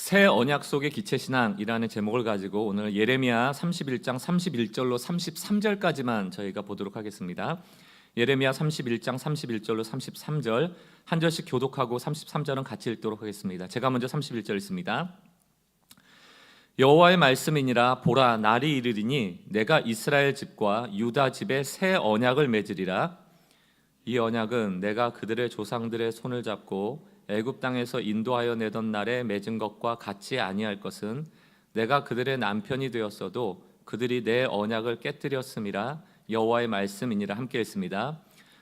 새 언약 속의 기체신앙이라는 제목을 가지고 오늘 예레미야 31장 31절로 33절까지만 저희가 보도록 하겠습니다. 예레미야 31장 31절로 33절 한 절씩 교독하고 33절은 같이 읽도록 하겠습니다. 제가 먼저 31절 읽습니다. 여호와의 말씀이니라. 보라, 날이 이르리니 내가 이스라엘 집과 유다 집에 새 언약을 맺으리라. 이 언약은 내가 그들의 조상들의 손을 잡고 애굽 땅에서 인도하여 내던 날에 맺은 것과 같지 아니할 것은 내가 그들의 남편이 되었어도 그들이 내 언약을 깨뜨렸음이라. 여호와의 말씀이니라. 함께 했습니다.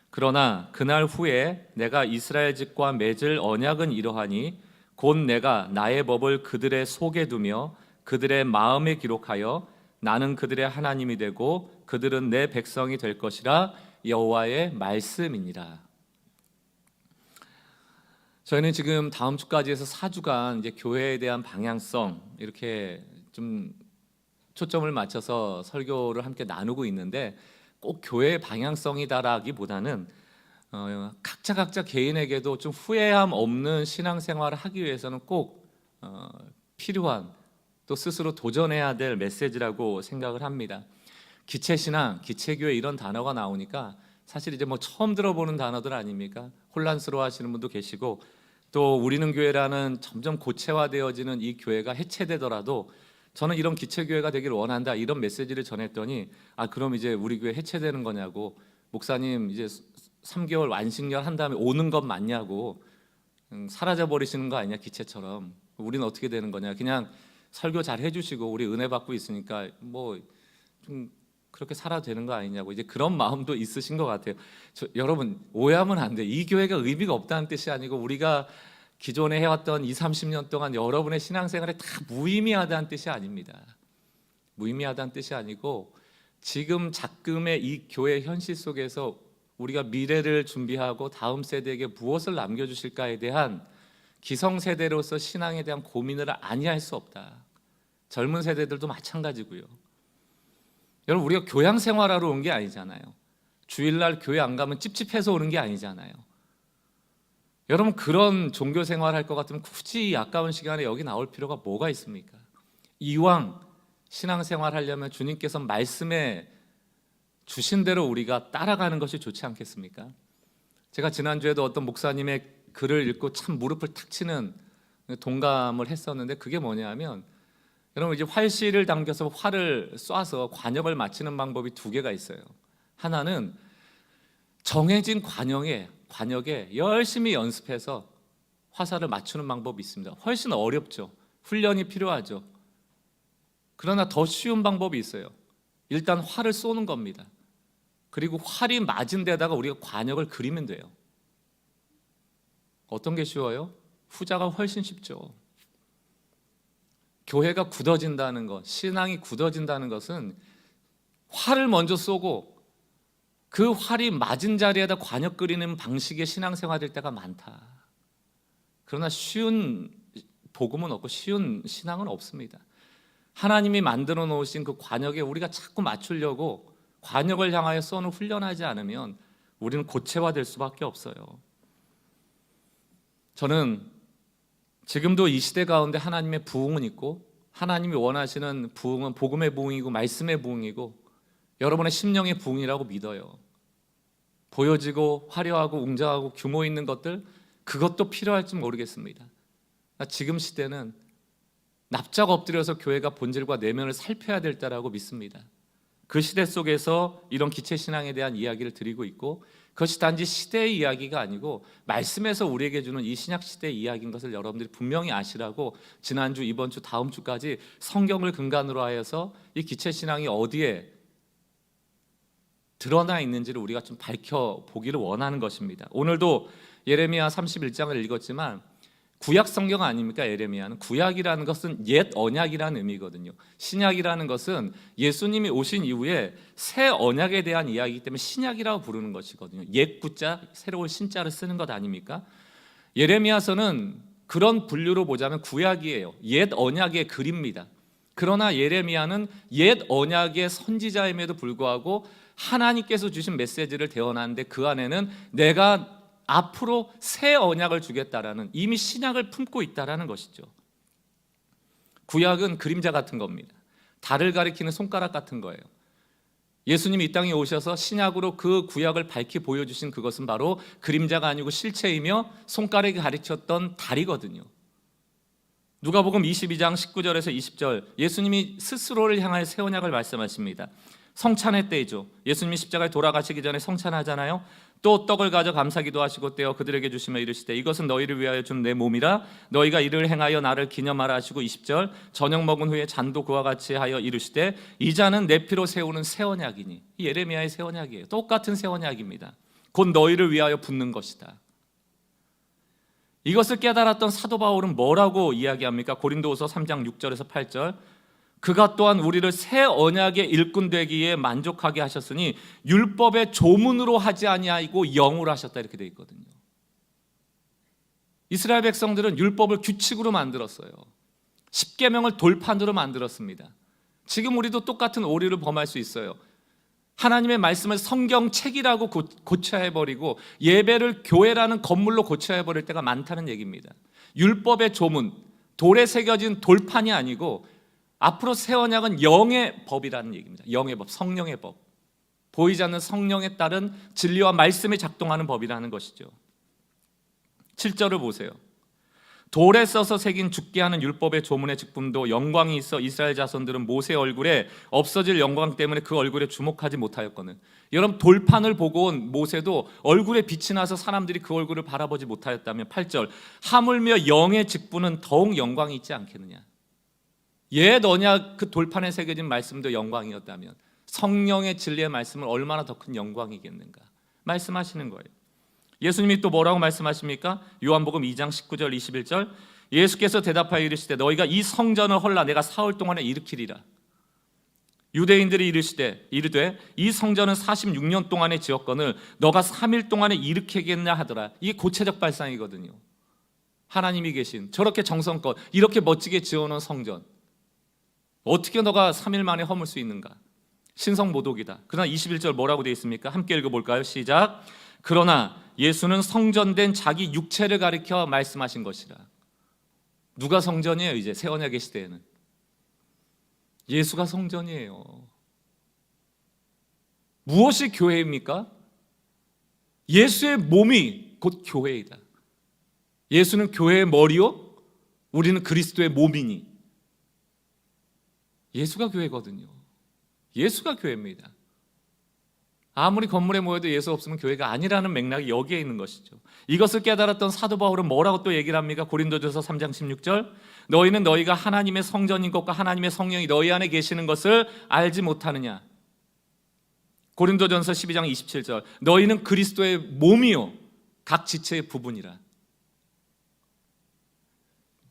그러나 그날 후에 내가 이스라엘 집과 맺을 언약은 이러하니 곧 내가 나의 법을 그들의 속에 두며 그들의 마음에 기록하여 나는 그들의 하나님이 되고 그들은 내 백성이 될 것이라. 여호와의 말씀이니라. 저희는 지금 다음 주까지 해서 4주간 이제 교회에 대한 방향성 이렇게 좀 초점을 맞춰서 설교를 함께 나누고 있는데, 꼭 교회의 방향성이다라기보다는 각자 개인에게도 좀 후회함 없는 신앙생활을 하기 위해서는 꼭 필요한, 또 스스로 도전해야 될 메시지라고 생각을 합니다. 기체신앙, 기체교회 이런 단어가 나오니까 사실 이제 뭐 처음 들어보는 단어들 아닙니까? 혼란스러워하시는 분도 계시고, 또 우리는 교회라는 점점 고체화되어지는 이 교회가 해체되더라도 저는 이런 기체교회가 되기를 원한다, 이런 메시지를 전했더니 그럼 이제 우리 교회 해체되는 거냐고, 목사님 이제 3개월 완식년 한 다음에 오는 것 맞냐고, 사라져 버리시는 거 아니냐 기체처럼, 우리는 어떻게 되는 거냐, 그냥 설교 잘 해주시고 우리 은혜 받고 있으니까 뭐 좀 그렇게 살아도 되는 거 아니냐고, 이제 그런 마음도 있으신 것 같아요. 여러분 오해하면 안 돼요. 이 교회가 의미가 없다는 뜻이 아니고, 우리가 기존에 해왔던 20-30년 동안 여러분의 신앙생활에 다 무의미하다는 뜻이 아닙니다. 무의미하다는 뜻이 아니고, 지금 작금의 이 교회 현실 속에서 우리가 미래를 준비하고 다음 세대에게 무엇을 남겨주실까에 대한 기성세대로서 신앙에 대한 고민을 아니할 수 없다. 젊은 세대들도 마찬가지고요. 여러분, 우리가 교양 생활하러 온 게 아니잖아요. 주일날 교회 안 가면 찝찝해서 오는 게 아니잖아요. 여러분, 그런 종교 생활 할 것 같으면 굳이 아까운 시간에 여기 나올 필요가 뭐가 있습니까? 이왕 신앙생활 하려면 주님께서 말씀에 주신 대로 우리가 따라가는 것이 좋지 않겠습니까? 제가 지난주에도 어떤 목사님의 글을 읽고 참 무릎을 탁 치는 동감을 했었는데, 그게 뭐냐면, 여러분 이제 활시를 당겨서 활을 쏴서 관역을 맞추는 방법이 2개가 있어요. 하나는 정해진 관역에 열심히 연습해서 화살을 맞추는 방법이 있습니다. 훨씬 어렵죠. 훈련이 필요하죠. 그러나 더 쉬운 방법이 있어요. 일단 활을 쏘는 겁니다. 그리고 활이 맞은 데다가 우리가 관역을 그리면 돼요. 어떤 게 쉬워요? 후자가 훨씬 쉽죠. 교회가 굳어진다는 것, 신앙이 굳어진다는 것은 활을 먼저 쏘고 그 활이 맞은 자리에다 관역 그리는 방식의 신앙생활일 때가 많다. 그러나 쉬운 복음은 없고 쉬운 신앙은 없습니다. 하나님이 만들어 놓으신 그 관역에 우리가 자꾸 맞추려고 관역을 향하여 쏘는 훈련하지 않으면 우리는 고체화될 수밖에 없어요. 저는 지금도 이 시대 가운데 하나님의 부흥은 있고, 하나님이 원하시는 부흥은 복음의 부흥이고 말씀의 부흥이고 여러분의 심령의 부흥이라고 믿어요. 보여지고 화려하고 웅장하고 규모 있는 것들, 그것도 필요할지 모르겠습니다. 지금 시대는 납작 엎드려서 교회가 본질과 내면을 살펴야 될 때라고 믿습니다. 그 시대 속에서 이런 기체신앙에 대한 이야기를 드리고 있고, 그것이 단지 시대의 이야기가 아니고 말씀에서 우리에게 주는 이 신약시대의 이야기인 것을 여러분들이 분명히 아시라고, 지난주, 이번주, 다음 주까지 성경을 근간으로 하여서 이 기체신앙이 어디에 드러나 있는지를 우리가 좀 밝혀보기를 원하는 것입니다. 오늘도 예레미야 31장을 읽었지만 구약 성경 아닙니까? 예레미야는. 구약이라는 것은 옛 언약이라는 의미거든요. 신약이라는 것은 예수님이 오신 이후에 새 언약에 대한 이야기이기 때문에 신약이라고 부르는 것이거든요. 옛 구자, 새로운 신자를 쓰는 것 아닙니까? 예레미야서는 그런 분류로 보자면 구약이에요. 옛 언약의 글입니다. 그러나 예레미야는 옛 언약의 선지자임에도 불구하고 하나님께서 주신 메시지를 대언하는데, 그 안에는 내가 앞으로 새 언약을 주겠다라는, 이미 신약을 품고 있다라는 것이죠. 구약은 그림자 같은 겁니다. 달을 가리키는 손가락 같은 거예요. 예수님이 이 땅에 오셔서 신약으로 그 구약을 밝히 보여주신 그것은 바로 그림자가 아니고 실체이며 손가락이 가르쳤던 달이거든요. 누가복음 22장 19절에서 20절, 예수님이 스스로를 향하여 새 언약을 말씀하십니다. 성찬의 때이죠. 예수님이 십자가에 돌아가시기 전에 성찬하잖아요. 또 떡을 가져 감사기도 하시고 떼어 그들에게 주시며 이르시되 이것은 너희를 위하여 준 내 몸이라. 너희가 이를 행하여 나를 기념하라 하시고 20절, 저녁 먹은 후에 잔도 그와 같이 하여 이르시되 이 잔은 내 피로 세우는 새 언약이니. 이 예레미야의 새 언약이에요. 똑같은 새 언약입니다. 곧 너희를 위하여 붓는 것이다. 이것을 깨달았던 사도 바울은 뭐라고 이야기합니까? 고린도후서 3장 6절에서 8절, 그가 또한 우리를 새 언약의 일꾼 되기에 만족하게 하셨으니 율법의 조문으로 하지 아니하고 영으로 하셨다, 이렇게 되어 있거든요. 이스라엘 백성들은 율법을 규칙으로 만들었어요. 십계명을 돌판으로 만들었습니다. 지금 우리도 똑같은 오류를 범할 수 있어요. 하나님의 말씀을 성경책이라고 고쳐해버리고 예배를 교회라는 건물로 고쳐해버릴 때가 많다는 얘기입니다. 율법의 조문, 돌에 새겨진 돌판이 아니고 앞으로 새 언약은 영의 법이라는 얘기입니다. 영의 법, 성령의 법, 보이지 않는 성령에 따른 진리와 말씀이 작동하는 법이라는 것이죠. 7절을 보세요. 돌에 써서 새긴 죽게 하는 율법의 조문의 직분도 영광이 있어 이스라엘 자손들은 모세 얼굴에 없어질 영광 때문에 그 얼굴에 주목하지 못하였거늘. 여러분, 돌판을 보고 온 모세도 얼굴에 빛이 나서 사람들이 그 얼굴을 바라보지 못하였다면 8절, 하물며 영의 직분은 더욱 영광이 있지 않겠느냐. 옛 언약 그 돌판에 새겨진 말씀도 영광이었다면 성령의 진리의 말씀은 얼마나 더 큰 영광이겠는가 말씀하시는 거예요. 예수님이 또 뭐라고 말씀하십니까? 요한복음 2장 19절 21절, 예수께서 대답하여 이르시되 너희가 이 성전을 헐라 내가 사흘 동안에 일으키리라. 유대인들이 이르되 이 성전은 46년 동안에 지었거늘 너가 3일 동안에 일으키겠냐 하더라. 이게 고체적 발상이거든요. 하나님이 계신 저렇게 정성껏 이렇게 멋지게 지어놓은 성전 어떻게 너가 3일 만에 허물 수 있는가? 신성모독이다. 그러나 21절 뭐라고 되어 있습니까? 함께 읽어볼까요? 시작. 그러나 예수는 성전된 자기 육체를 가리켜 말씀하신 것이라. 누가 성전이에요? 이제 새 언약의 시대에는 예수가 성전이에요. 무엇이 교회입니까? 예수의 몸이 곧 교회이다. 예수는 교회의 머리요, 우리는 그리스도의 몸이니. 예수가 교회거든요. 예수가 교회입니다. 아무리 건물에 모여도 예수 없으면 교회가 아니라는 맥락이 여기에 있는 것이죠. 이것을 깨달았던 사도 바울은 뭐라고 또 얘기를 합니까? 고린도전서 3장 16절, 너희는 너희가 하나님의 성전인 것과 하나님의 성령이 너희 안에 계시는 것을 알지 못하느냐. 고린도전서 12장 27절, 너희는 그리스도의 몸이요 각 지체의 부분이라.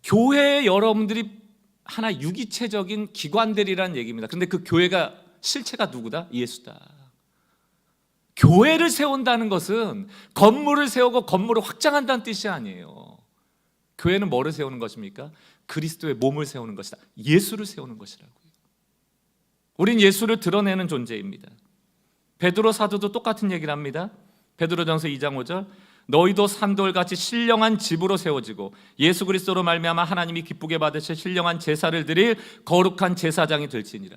교회에 여러분들이 하나 유기체적인 기관들이라는 얘기입니다. 그런데 그 교회가 실체가 누구다? 예수다. 교회를 세운다는 것은 건물을 세우고 건물을 확장한다는 뜻이 아니에요. 교회는 뭐를 세우는 것입니까? 그리스도의 몸을 세우는 것이다. 예수를 세우는 것이라고요. 우린 예수를 드러내는 존재입니다. 베드로 사도도 똑같은 얘기를 합니다. 베드로전서 2장 5절, 너희도 산돌같이 신령한 집으로 세워지고 예수 그리스도로 말미암아 하나님이 기쁘게 받으실 신령한 제사를 드릴 거룩한 제사장이 될지니라.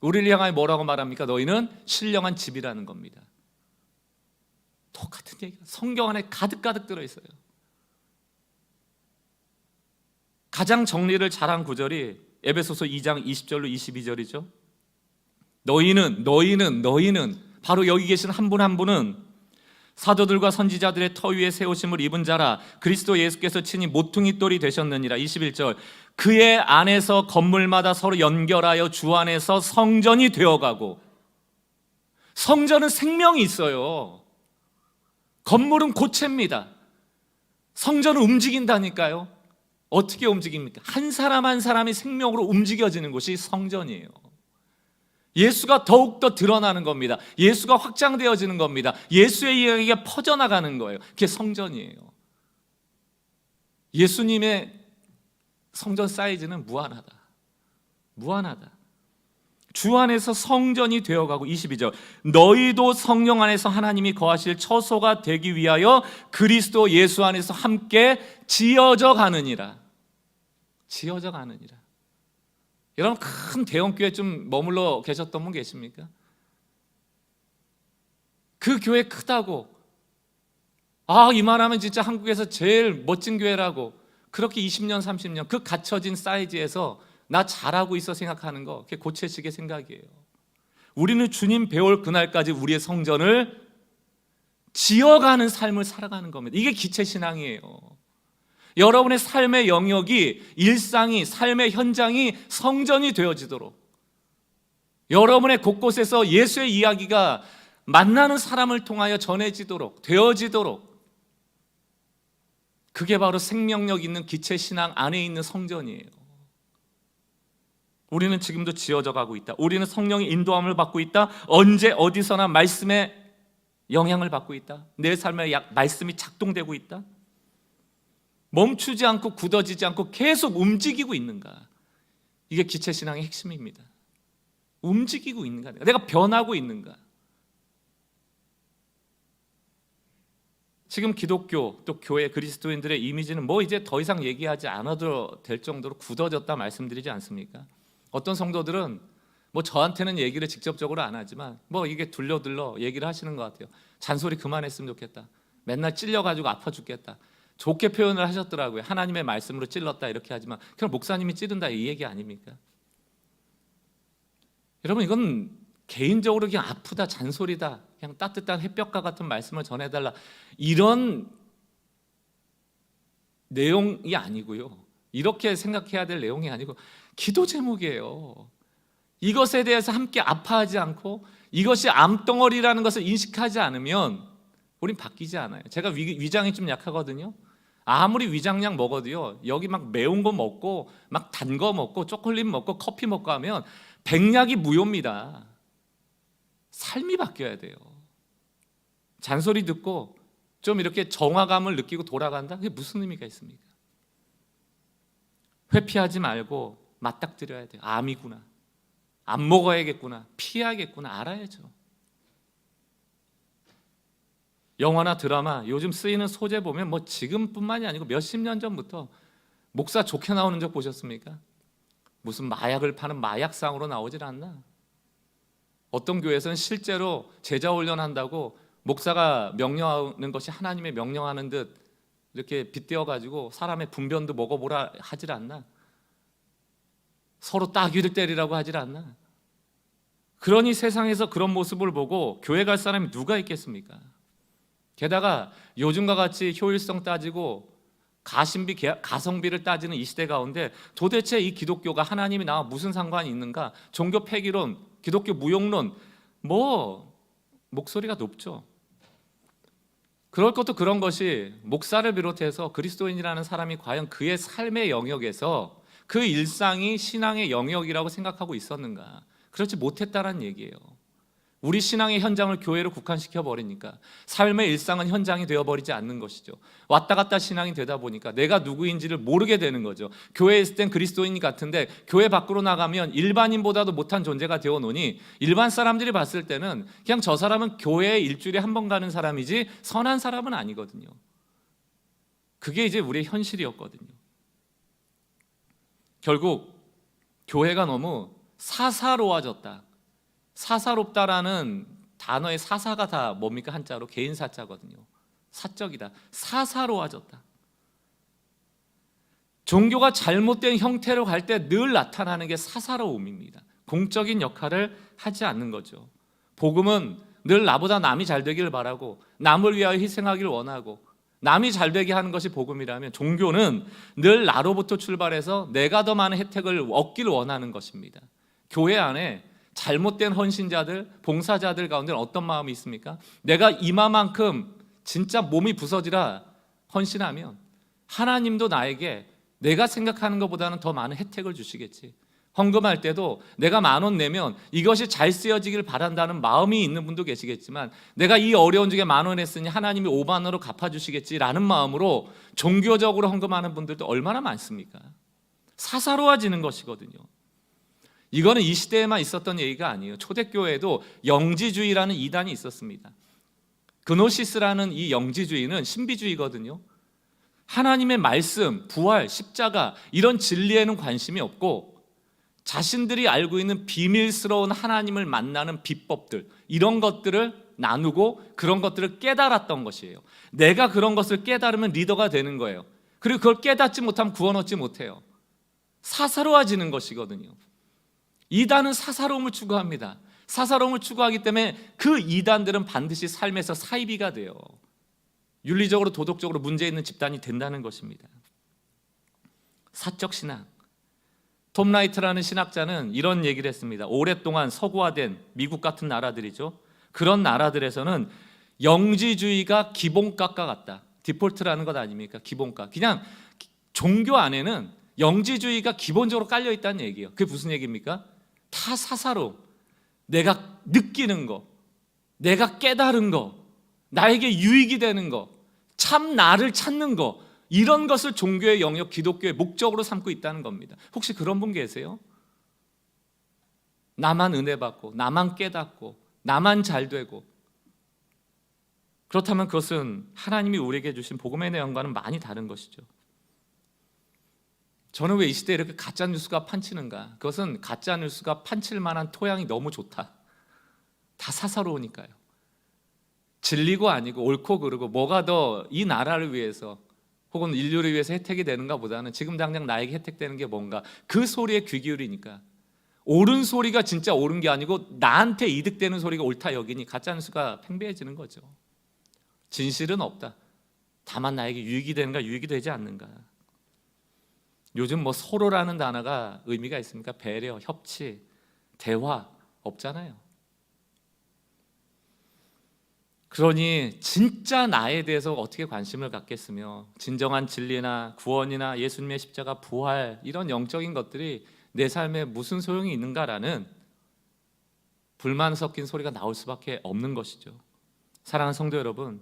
우리를 향하여 뭐라고 말합니까? 너희는 신령한 집이라는 겁니다. 똑같은 얘기가 성경 안에 가득가득 들어있어요. 가장 정리를 잘한 구절이 에베소서 2장 20절로 22절이죠. 너희는 바로 여기 계신 한 분 한 분은 사도들과 선지자들의 터 위에 세우심을 입은 자라. 그리스도 예수께서 친히 모퉁이 돌이 되셨느니라. 21절, 그의 안에서 건물마다 서로 연결하여 주 안에서 성전이 되어가고. 성전은 생명이 있어요. 건물은 고체입니다. 성전은 움직인다니까요. 어떻게 움직입니까? 한 사람 한 사람이 생명으로 움직여지는 곳이 성전이에요. 예수가 더욱더 드러나는 겁니다. 예수가 확장되어지는 겁니다. 예수의 이야기가 퍼져나가는 거예요. 그게 성전이에요. 예수님의 성전 사이즈는 무한하다. 주 안에서 성전이 되어가고. 22절, 너희도 성령 안에서 하나님이 거하실 처소가 되기 위하여 그리스도 예수 안에서 함께 지어져 가느니라. 여러분 큰 대형 교회 좀 머물러 계셨던 분 계십니까? 그 교회 크다고 이만하면 진짜 한국에서 제일 멋진 교회라고 그렇게 20년 30년 그 갖춰진 사이즈에서 나 잘하고 있어 생각하는 거 그게 고채식의 생각이에요. 우리는 주님 배울 그날까지 우리의 성전을 지어가는 삶을 살아가는 겁니다. 이게 기체신앙이에요. 여러분의 삶의 영역이 일상이 삶의 현장이 성전이 되어지도록 여러분의 곳곳에서 예수의 이야기가 만나는 사람을 통하여 전해지도록 되어지도록 그게 바로 생명력 있는 기체신앙 안에 있는 성전이에요. 우리는 지금도 지어져 가고 있다. 우리는 성령의 인도함을 받고 있다. 언제 어디서나 말씀의 영향을 받고 있다. 내 삶에 말씀이 작동되고 있다. 멈추지 않고 굳어지지 않고 계속 움직이고 있는가. 이게 기체신앙의 핵심입니다. 움직이고 있는가. 내가 변하고 있는가. 지금 기독교 또 교회 그리스도인들의 이미지는 이제 더 이상 얘기하지 않아도 될 정도로 굳어졌다 말씀드리지 않습니까? 어떤 성도들은 저한테는 얘기를 직접적으로 안 하지만 이게 둘러들러 얘기를 하시는 것 같아요. 잔소리 그만했으면 좋겠다. 맨날 찔려가지고 아파 죽겠다. 좋게 표현을 하셨더라고요. 하나님의 말씀으로 찔렀다 이렇게 하지만 그냥 목사님이 찌른다 이 얘기 아닙니까? 여러분 이건 개인적으로 그냥 아프다 잔소리다 그냥 따뜻한 햇볕과 같은 말씀을 전해달라 이런 내용이 아니고요. 이렇게 생각해야 될 내용이 아니고 기도 제목이에요. 이것에 대해서 함께 아파하지 않고 이것이 암덩어리라는 것을 인식하지 않으면 우린 바뀌지 않아요. 제가 위장이 좀 약하거든요. 아무리 위장약 먹어도요 여기 막 매운 거 먹고 막 단 거 먹고 초콜릿 먹고 커피 먹고 하면 백약이 무효입니다. 삶이 바뀌어야 돼요. 잔소리 듣고 좀 이렇게 정화감을 느끼고 돌아간다? 그게 무슨 의미가 있습니까? 회피하지 말고 맞닥뜨려야 돼요. 암이구나. 안 먹어야겠구나. 피해야겠구나. 알아야죠. 영화나 드라마 요즘 쓰이는 소재 보면 지금뿐만이 아니고 몇십 년 전부터 목사 좋게 나오는 적 보셨습니까? 무슨 마약을 파는 마약상으로 나오질 않나? 어떤 교회에서는 실제로 제자 훈련한다고 목사가 명령하는 것이 하나님의 명령하는 듯 이렇게 빗대어 가지고 사람의 분변도 먹어보라 하질 않나? 서로 따귀를 때리라고 하질 않나? 그러니 세상에서 그런 모습을 보고 교회 갈 사람이 누가 있겠습니까? 게다가 요즘과 같이 효율성 따지고 가성비, 가성비를 따지는 이 시대 가운데 도대체 이 기독교가 하나님이 나와 무슨 상관이 있는가? 종교 폐기론, 기독교 무용론 목소리가 높죠. 그럴 것도 그런 것이 목사를 비롯해서 그리스도인이라는 사람이 과연 그의 삶의 영역에서 그 일상이 신앙의 영역이라고 생각하고 있었는가? 그렇지 못했다는 얘기예요. 우리 신앙의 현장을 교회로 국한시켜 버리니까 삶의 일상은 현장이 되어버리지 않는 것이죠. 왔다 갔다 신앙이 되다 보니까 내가 누구인지를 모르게 되는 거죠. 교회에 있을 땐 그리스도인 같은데 교회 밖으로 나가면 일반인보다도 못한 존재가 되어노니 일반 사람들이 봤을 때는 그냥 저 사람은 교회에 일주일에 한 번 가는 사람이지 선한 사람은 아니거든요. 그게 이제 우리의 현실이었거든요. 결국 교회가 너무 사사로워졌다. 사사롭다라는 단어의 사사가 다 뭡니까? 한자로 개인 사자거든요. 사적이다. 사사로워졌다. 종교가 잘못된 형태로 갈 때 늘 나타나는 게 사사로움입니다. 공적인 역할을 하지 않는 거죠. 복음은 늘 나보다 남이 잘 되기를 바라고 남을 위하여 희생하기를 원하고 남이 잘 되게 하는 것이 복음이라면 종교는 늘 나로부터 출발해서 내가 더 많은 혜택을 얻기를 원하는 것입니다. 교회 안에 잘못된 헌신자들, 봉사자들 가운데는 어떤 마음이 있습니까? 내가 이마만큼 진짜 몸이 부서지라 헌신하면 하나님도 나에게 내가 생각하는 것보다는 더 많은 혜택을 주시겠지. 헌금할 때도 내가 10,000원 내면 이것이 잘 쓰여지길 바란다는 마음이 있는 분도 계시겠지만 내가 이 어려운 중에 10,000원 했으니 하나님이 50,000원으로 갚아주시겠지라는 마음으로 종교적으로 헌금하는 분들도 얼마나 많습니까? 사사로워지는 것이거든요. 이거는 이 시대에만 있었던 얘기가 아니에요. 초대교회에도 영지주의라는 이단이 있었습니다. 그노시스라는 이 영지주의는 신비주의거든요. 하나님의 말씀, 부활, 십자가 이런 진리에는 관심이 없고 자신들이 알고 있는 비밀스러운 하나님을 만나는 비법들, 이런 것들을 나누고 그런 것들을 깨달았던 것이에요. 내가 그런 것을 깨달으면 리더가 되는 거예요. 그리고 그걸 깨닫지 못하면 구원 얻지 못해요. 사사로워지는 것이거든요. 이단은 사사로움을 추구합니다. 사사로움을 추구하기 때문에 그 이단들은 반드시 삶에서 사이비가 돼요. 윤리적으로 도덕적으로 문제 있는 집단이 된다는 것입니다. 사적 신앙. 톰 라이트라는 신학자는 이런 얘기를 했습니다. 오랫동안 서구화된 미국 같은 나라들이죠. 그런 나라들에서는 영지주의가 기본값과 같다. 디폴트라는 것 아닙니까? 기본값. 그냥 종교 안에는 영지주의가 기본적으로 깔려 있다는 얘기예요. 그게 무슨 얘기입니까? 다 사사로 내가 느끼는 거, 내가 깨달은 거, 나에게 유익이 되는 거, 참 나를 찾는 거, 이런 것을 종교의 영역, 기독교의 목적으로 삼고 있다는 겁니다. 혹시 그런 분 계세요? 나만 은혜 받고, 나만 깨닫고, 나만 잘 되고. 그렇다면 그것은 하나님이 우리에게 주신 복음의 내용과는 많이 다른 것이죠. 저는 왜 이 시대에 이렇게 가짜 뉴스가 판치는가? 그것은 가짜 뉴스가 판칠 만한 토양이 너무 좋다. 다 사사로우니까요. 진리고 아니고 옳고 그르고 뭐가 더 이 나라를 위해서 혹은 인류를 위해서 혜택이 되는가 보다는 지금 당장 나에게 혜택되는 게 뭔가, 그 소리에 귀 기울이니까 옳은 소리가 진짜 옳은 게 아니고 나한테 이득되는 소리가 옳다 여기니 가짜 뉴스가 팽배해지는 거죠. 진실은 없다. 다만 나에게 유익이 되는가 유익이 되지 않는가. 요즘 뭐 서로라는 단어가 의미가 있습니까? 배려, 협치, 대화 없잖아요. 그러니 진짜 나에 대해서 어떻게 관심을 갖겠으며, 진정한 진리나 구원이나 예수님의 십자가, 부활, 이런 영적인 것들이 내 삶에 무슨 소용이 있는가라는 불만 섞인 소리가 나올 수밖에 없는 것이죠. 사랑하는 성도 여러분,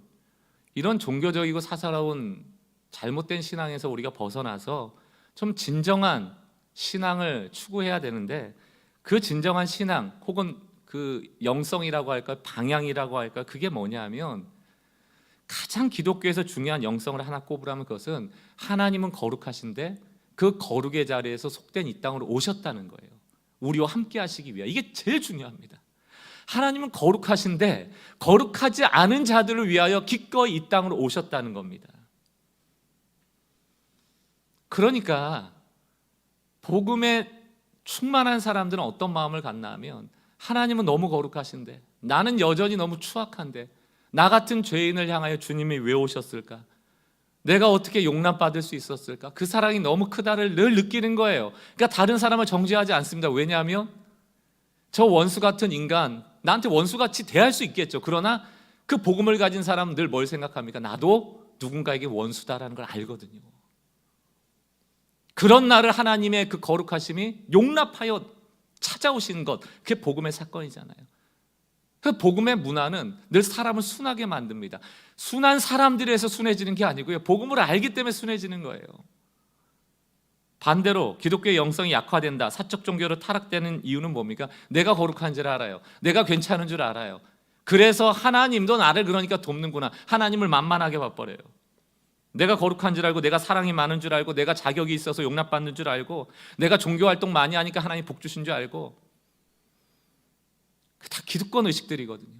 이런 종교적이고 사사로운 잘못된 신앙에서 우리가 벗어나서 좀 진정한 신앙을 추구해야 되는데, 그 진정한 신앙 혹은 그 영성이라고 할까요? 방향이라고 할까요? 그게 뭐냐면, 가장 기독교에서 중요한 영성을 하나 꼽으라면 그것은 하나님은 거룩하신데 그 거룩의 자리에서 속된 이 땅으로 오셨다는 거예요. 우리와 함께 하시기 위해. 이게 제일 중요합니다. 하나님은 거룩하신데 거룩하지 않은 자들을 위하여 기꺼이 이 땅으로 오셨다는 겁니다. 그러니까 복음에 충만한 사람들은 어떤 마음을 갖나 하면, 하나님은 너무 거룩하신데 나는 여전히 너무 추악한데 나 같은 죄인을 향하여 주님이 왜 오셨을까? 내가 어떻게 용납받을 수 있었을까? 그 사랑이 너무 크다를 늘 느끼는 거예요. 그러니까 다른 사람을 정죄하지 않습니다. 왜냐하면 저 원수 같은 인간, 나한테 원수같이 대할 수 있겠죠. 그러나 그 복음을 가진 사람은 늘 뭘 생각합니까? 나도 누군가에게 원수다라는 걸 알거든요. 그런 나를 하나님의 그 거룩하심이 용납하여 찾아오신 것, 그게 복음의 사건이잖아요. 그 복음의 문화는 늘 사람을 순하게 만듭니다. 순한 사람들에서 순해지는 게 아니고요, 복음을 알기 때문에 순해지는 거예요. 반대로 기독교의 영성이 약화된다, 사적 종교로 타락되는 이유는 뭡니까? 내가 거룩한 줄 알아요. 내가 괜찮은 줄 알아요. 그래서 하나님도 나를 그러니까 돕는구나. 하나님을 만만하게 봐버려요. 내가 거룩한 줄 알고, 내가 사랑이 많은 줄 알고, 내가 자격이 있어서 용납받는 줄 알고, 내가 종교활동 많이 하니까 하나님 복 주신 줄 알고, 다 기득권 의식들이거든요.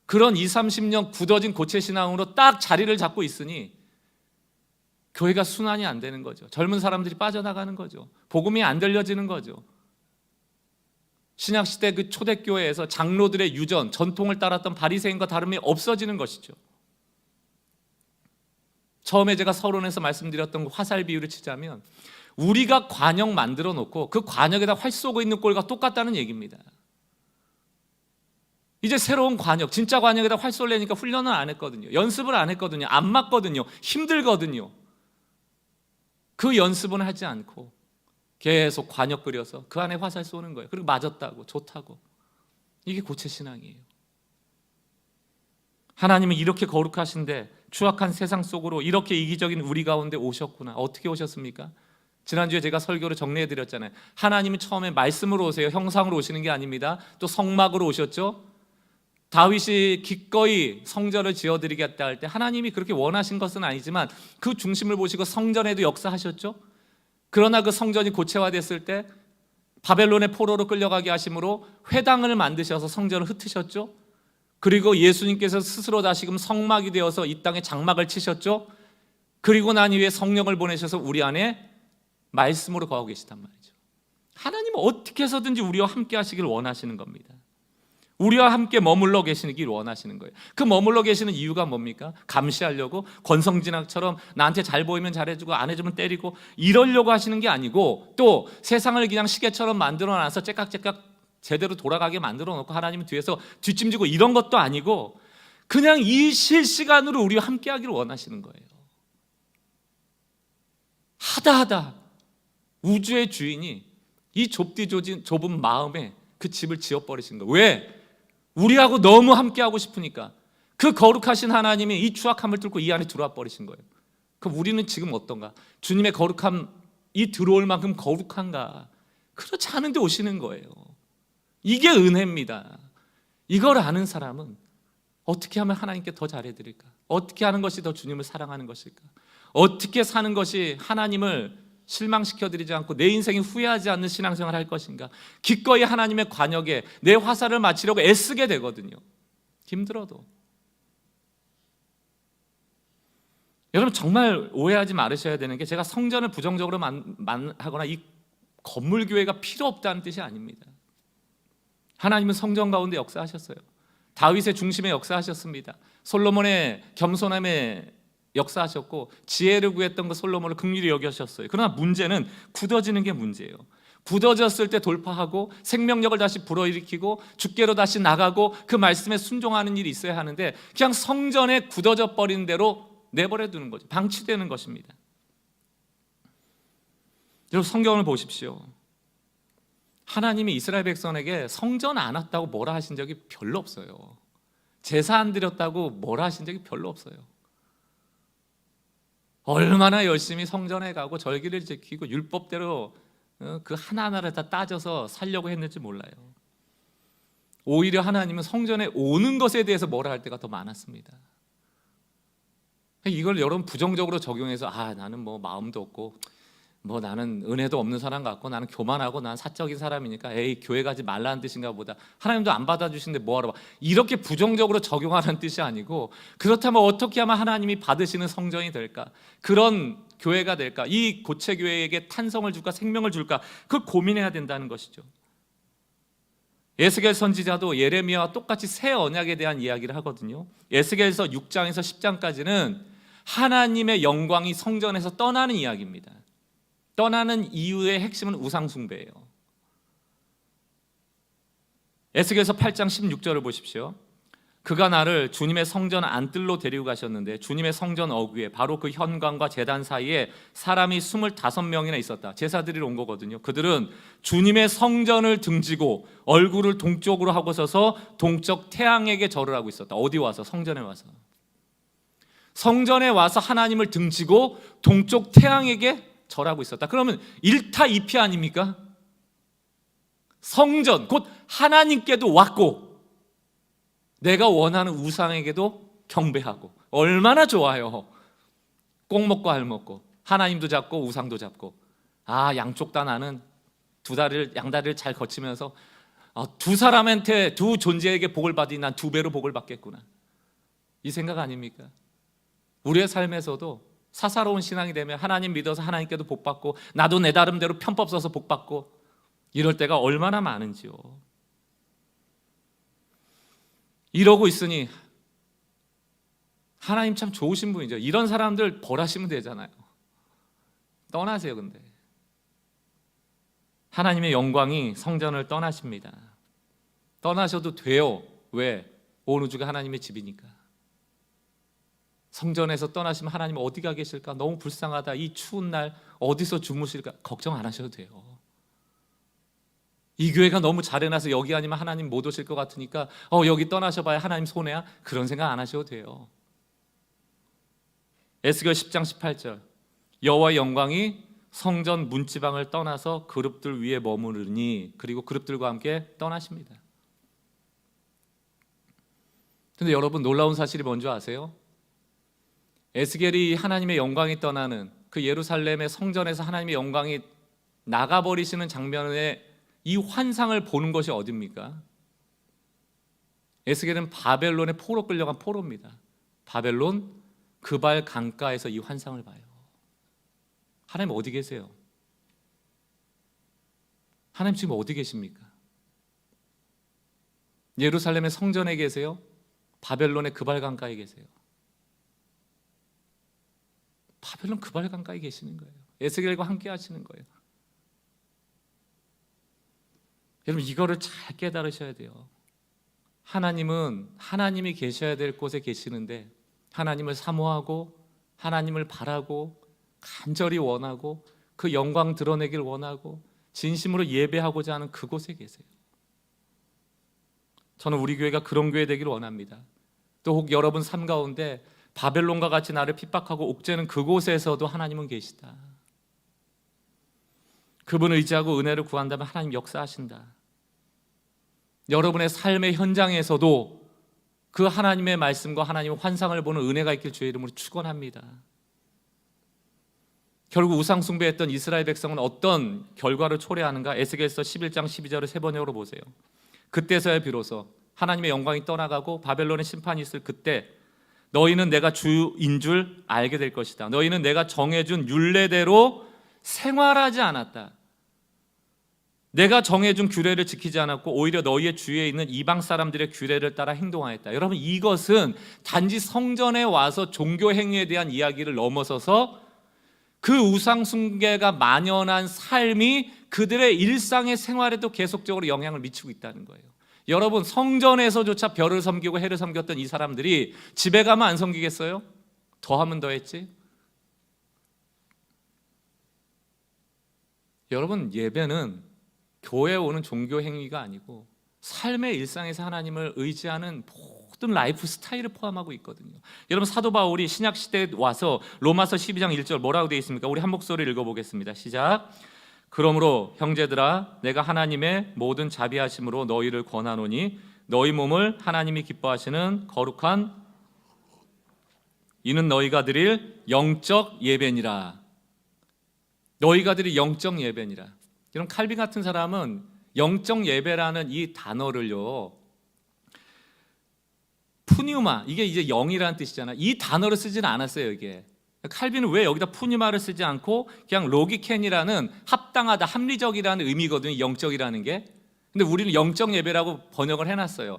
그런 20, 30년 굳어진 고체신앙으로 딱 자리를 잡고 있으니 교회가 순환이 안 되는 거죠. 젊은 사람들이 빠져나가는 거죠. 복음이 안 들려지는 거죠. 신약시대 그 초대교회에서 장로들의 유전, 전통을 따랐던 바리새인과 다름이 없어지는 것이죠. 처음에 제가 서론에서 말씀드렸던 그 화살 비유를 치자면, 우리가 관역 만들어 놓고 그 관역에다 활 쏘고 있는 꼴과 똑같다는 얘기입니다. 이제 새로운 관역, 진짜 관역에다 활 쏠려니까 훈련을 안 했거든요. 연습을 안 했거든요. 안 맞거든요. 힘들거든요. 그 연습은 하지 않고 계속 관역 그려서 그 안에 화살 쏘는 거예요. 그리고 맞았다고, 좋다고. 이게 고체신앙이에요. 하나님은 이렇게 거룩하신데 추악한 세상 속으로 이렇게 이기적인 우리 가운데 오셨구나. 어떻게 오셨습니까? 지난주에 제가 설교로 정리해드렸잖아요. 하나님은 처음에 말씀으로 오세요. 형상으로 오시는 게 아닙니다. 또 성막으로 오셨죠. 다윗이 기꺼이 성전을 지어드리겠다 할 때 하나님이 그렇게 원하신 것은 아니지만 그 중심을 보시고 성전에도 역사하셨죠. 그러나 그 성전이 고체화됐을 때 바벨론의 포로로 끌려가게 하심으로 회당을 만드셔서 성전을 흩으셨죠. 그리고 예수님께서 스스로 다시금 성막이 되어서 이 땅에 장막을 치셨죠. 그리고 난 이후에 성령을 보내셔서 우리 안에 말씀으로 거하고 계시단 말이죠. 하나님은 어떻게 해서든지 우리와 함께 하시길 원하시는 겁니다. 우리와 함께 머물러 계시길 원하시는 거예요. 그 머물러 계시는 이유가 뭡니까? 감시하려고, 권성진학처럼 나한테 잘 보이면 잘해주고 안 해주면 때리고 이러려고 하시는 게 아니고, 또 세상을 그냥 시계처럼 만들어놔서 째깍째깍 제대로 돌아가게 만들어 놓고 하나님은 뒤에서 뒷짐지고 이런 것도 아니고, 그냥 이 실시간으로 우리와 함께 하기를 원하시는 거예요. 하다 우주의 주인이 이 좁은 마음에 그 집을 지어버리신 거예요. 왜? 우리하고 너무 함께하고 싶으니까. 그 거룩하신 하나님이 이 추악함을 뚫고 이 안에 들어와 버리신 거예요. 그럼 우리는 지금 어떤가? 주님의 거룩함이 들어올 만큼 거룩한가? 그렇지 않은데 오시는 거예요. 이게 은혜입니다. 이걸 아는 사람은 어떻게 하면 하나님께 더 잘해드릴까? 어떻게 하는 것이 더 주님을 사랑하는 것일까? 어떻게 사는 것이 하나님을 실망시켜드리지 않고 내 인생이 후회하지 않는 신앙생활을 할 것인가? 기꺼이 하나님의 관역에 내 화살을 맞추려고 애쓰게 되거든요. 힘들어도. 여러분 정말 오해하지 말으셔야 되는 게, 제가 성전을 부정적으로 하거나 이 건물교회가 필요 없다는 뜻이 아닙니다. 하나님은 성전 가운데 역사하셨어요. 다윗의 중심에 역사하셨습니다. 솔로몬의 겸손함에 역사하셨고, 지혜를 구했던 그 솔로몬을 긍휼히 여기셨어요. 그러나 문제는 굳어지는 게 문제예요. 굳어졌을 때 돌파하고 생명력을 다시 불어일으키고 주께로 다시 나가고 그 말씀에 순종하는 일이 있어야 하는데, 그냥 성전에 굳어져 버린 대로 내버려 두는 거죠. 방치되는 것입니다. 여러분 성경을 보십시오. 하나님이 이스라엘 백성에게 성전 안 왔다고 뭐라 하신 적이 별로 없어요. 제사 안 드렸다고 뭐라 하신 적이 별로 없어요. 얼마나 열심히 성전에 가고 절기를 지키고 율법대로 그 하나하나를 다 따져서 살려고 했는지 몰라요. 오히려 하나님은 성전에 오는 것에 대해서 뭐라 할 때가 더 많았습니다. 이걸 여러분 부정적으로 적용해서 나는 뭐 마음도 없고 뭐 나는 은혜도 없는 사람 같고 나는 교만하고 난 사적인 사람이니까 에이 교회 가지 말라는 뜻인가 보다, 하나님도 안 받아주시는데 뭐하러 봐, 이렇게 부정적으로 적용하는 뜻이 아니고, 그렇다면 어떻게 하면 하나님이 받으시는 성전이 될까, 그런 교회가 될까, 이 고체교회에게 탄성을 줄까 생명을 줄까, 그걸 고민해야 된다는 것이죠. 에스겔 선지자도 예레미야와 똑같이 새 언약에 대한 이야기를 하거든요. 에스겔서 6장에서 10장까지는 하나님의 영광이 성전에서 떠나는 이야기입니다. 떠나는 이유의 핵심은 우상숭배예요. 에스겔서 8장 16절을 보십시오. 그가 나를 주님의 성전 안뜰로 데리고 가셨는데 주님의 성전 어귀에 바로 그 현관과 제단 사이에 사람이 25명이나 있었다. 제사 드리러 온 거거든요. 그들은 주님의 성전을 등지고 얼굴을 동쪽으로 하고 서서 동쪽 태양에게 절을 하고 있었다. 어디 와서? 성전에 와서. 성전에 와서 하나님을 등지고 동쪽 태양에게 절하고 있었다. 그러면 1타 2피 아닙니까? 성전, 곧 하나님께도 왔고 내가 원하는 우상에게도 경배하고, 얼마나 좋아요. 꼭 먹고 알 먹고 하나님도 잡고 우상도 잡고, 양쪽 다 나는 양다리를 잘 거치면서 두 사람한테, 두 존재에게 복을 받으니 난 2배로 복을 받겠구나, 이 생각 아닙니까? 우리의 삶에서도 사사로운 신앙이 되면 하나님 믿어서 하나님께도 복 받고 나도 내 나름대로 편법 써서 복 받고 이럴 때가 얼마나 많은지요. 이러고 있으니 하나님 참 좋으신 분이죠. 이런 사람들 벌하시면 되잖아요. 떠나세요. 근데 하나님의 영광이 성전을 떠나십니다. 떠나셔도 돼요. 왜? 온 우주가 하나님의 집이니까. 성전에서 떠나시면 하나님 어디 가 계실까? 너무 불쌍하다. 이 추운 날 어디서 주무실까? 걱정 안 하셔도 돼요. 이 교회가 너무 잘 해놔서 여기 아니면 하나님 못 오실 것 같으니까 여기 떠나셔봐야 하나님 손해야? 그런 생각 안 하셔도 돼요. 에스겔 10장 18절 여호와의 영광이 성전 문지방을 떠나서 그룹들 위에 머무르니, 그리고 그룹들과 함께 떠나십니다. 근데 여러분 놀라운 사실이 뭔지 아세요? 에스겔이 하나님의 영광이 떠나는 그 예루살렘의 성전에서 하나님의 영광이 나가버리시는 장면에 이 환상을 보는 것이 어딥니까? 에스겔은 바벨론의 포로 끌려간 포로입니다. 바벨론 그발 강가에서 이 환상을 봐요. 하나님 어디 계세요? 하나님 지금 어디 계십니까? 예루살렘의 성전에 계세요? 바벨론의 그발 강가에 계세요? 바벨론 그발 강가에 계시는 거예요. 에스겔과 함께 하시는 거예요. 여러분 이거를 잘 깨달으셔야 돼요. 하나님은 하나님이 계셔야 될 곳에 계시는데 하나님을 사모하고 하나님을 바라고 간절히 원하고 그 영광 드러내길 원하고 진심으로 예배하고자 하는 그곳에 계세요. 저는 우리 교회가 그런 교회 되기를 원합니다. 또 혹 여러분 삶 가운데 바벨론과 같이 나를 핍박하고 옥죄는 그곳에서도 하나님은 계시다. 그분을 의지하고 은혜를 구한다면 하나님 역사하신다. 여러분의 삶의 현장에서도 그 하나님의 말씀과 하나님의 환상을 보는 은혜가 있길 주의 이름으로 축원합니다. 결국 우상 숭배했던 이스라엘 백성은 어떤 결과를 초래하는가? 에스겔서 11장 12절을 세 번역으로 보세요. 그때서야 비로소 하나님의 영광이 떠나가고 바벨론의 심판이 있을 그때 너희는 내가 주인 줄 알게 될 것이다. 너희는 내가 정해준 율례대로 생활하지 않았다. 내가 정해준 규례를 지키지 않았고 오히려 너희의 주위에 있는 이방 사람들의 규례를 따라 행동하였다. 여러분 이것은 단지 성전에 와서 종교 행위에 대한 이야기를 넘어서서 그 우상 숭배가 만연한 삶이 그들의 일상의 생활에도 계속적으로 영향을 미치고 있다는 거예요. 여러분 성전에서조차 별을 섬기고 해를 섬겼던 이 사람들이 집에 가면 안 섬기겠어요? 더하면 더했지. 여러분 예배는 교회에 오는 종교 행위가 아니고 삶의 일상에서 하나님을 의지하는 모든 라이프 스타일을 포함하고 있거든요. 여러분 사도 바울이 신약 시대에 와서 로마서 12장 1절 뭐라고 되어 있습니까? 우리 한 목소리 읽어보겠습니다. 시작. 그러므로 형제들아 내가 하나님의 모든 자비하심으로 너희를 권하노니 너희 몸을 하나님이 기뻐하시는 거룩한 이는 너희가 드릴 영적 예배니라. 너희가 드릴 영적 예배니라. 이런 칼빈 같은 사람은 영적 예배라는 이 단어를요 푸뉴마, 이게 이제 영이라는 뜻이잖아요. 이 단어를 쓰지는 않았어요. 이게 칼빈은 왜 여기다 푸뉴마를 쓰지 않고 그냥 로기켄이라는 합당하다, 합리적이라는 의미거든요. 영적이라는 게. 근데 우리는 영적 예배라고 번역을 해놨어요.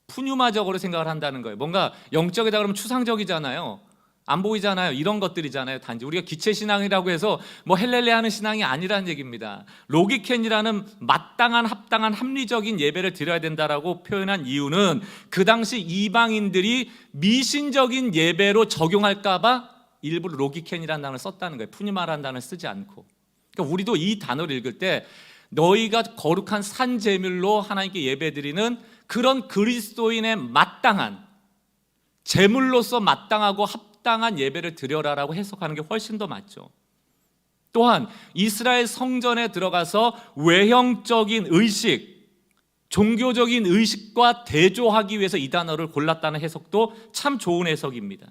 푸뉴마적으로 생각을 한다는 거예요. 뭔가 영적이다 그러면 추상적이잖아요. 안 보이잖아요. 이런 것들이잖아요. 단지 우리가 기체신앙이라고 해서 뭐 헬렐레 하는 신앙이 아니라는 얘기입니다. 로기켄이라는 마땅한 합당한 합리적인 예배를 드려야 된다라고 표현한 이유는 그 당시 이방인들이 미신적인 예배로 적용할까 봐 일부러 로기켄이라는 단어를 썼다는 거예요. 푸니마라는 단어를 쓰지 않고. 그러니까 우리도 이 단어를 읽을 때 너희가 거룩한 산 제물로 하나님께 예배드리는 그런 그리스도인의 마땅한 제물로서 마땅하고 합당한 예배를 드려라라고 해석하는 게 훨씬 더 맞죠. 또한 이스라엘 성전에 들어가서 외형적인 의식, 종교적인 의식과 대조하기 위해서 이 단어를 골랐다는 해석도 참 좋은 해석입니다.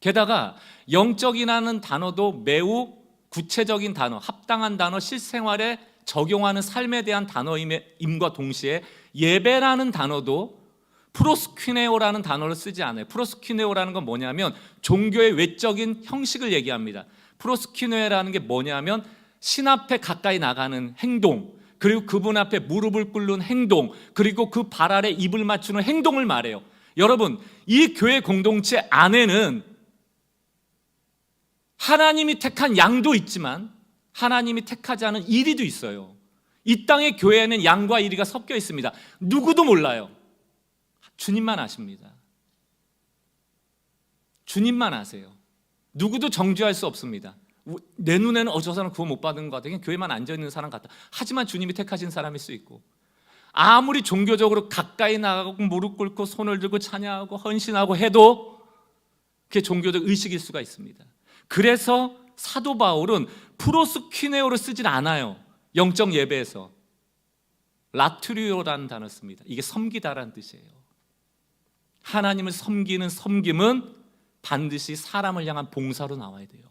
게다가 영적이라는 단어도 매우 구체적인 단어, 합당한 단어, 실생활에 적용하는 삶에 대한 단어임과 동시에 예배라는 단어도 프로스퀴네오라는 단어를 쓰지 않아요. 프로스퀴네오라는 건 뭐냐면 종교의 외적인 형식을 얘기합니다. 프로스퀴네오라는 게 뭐냐면 신 앞에 가까이 나가는 행동, 그리고 그분 앞에 무릎을 꿇는 행동, 그리고 그 발 아래 입을 맞추는 행동을 말해요. 여러분, 이 교회 공동체 안에는 하나님이 택한 양도 있지만 하나님이 택하지 않은 이리도 있어요. 이 땅의 교회에는 양과 이리가 섞여 있습니다. 누구도 몰라요. 주님만 아십니다. 주님만 아세요. 누구도 정죄할 수 없습니다. 내 눈에는 저 사람 구원 못 받은 것 같아. 그냥 교회만 앉아있는 사람 같다. 하지만 주님이 택하신 사람일 수 있고 아무리 종교적으로 가까이 나가고 무릎 꿇고 손을 들고 찬양하고 헌신하고 해도 그게 종교적 의식일 수가 있습니다. 그래서 사도 바울은 프로스퀴네오를 쓰질 않아요. 영적 예배에서 라투리오라는 단어를 씁니다. 이게 섬기다라는 뜻이에요. 하나님을 섬기는 섬김은 반드시 사람을 향한 봉사로 나와야 돼요.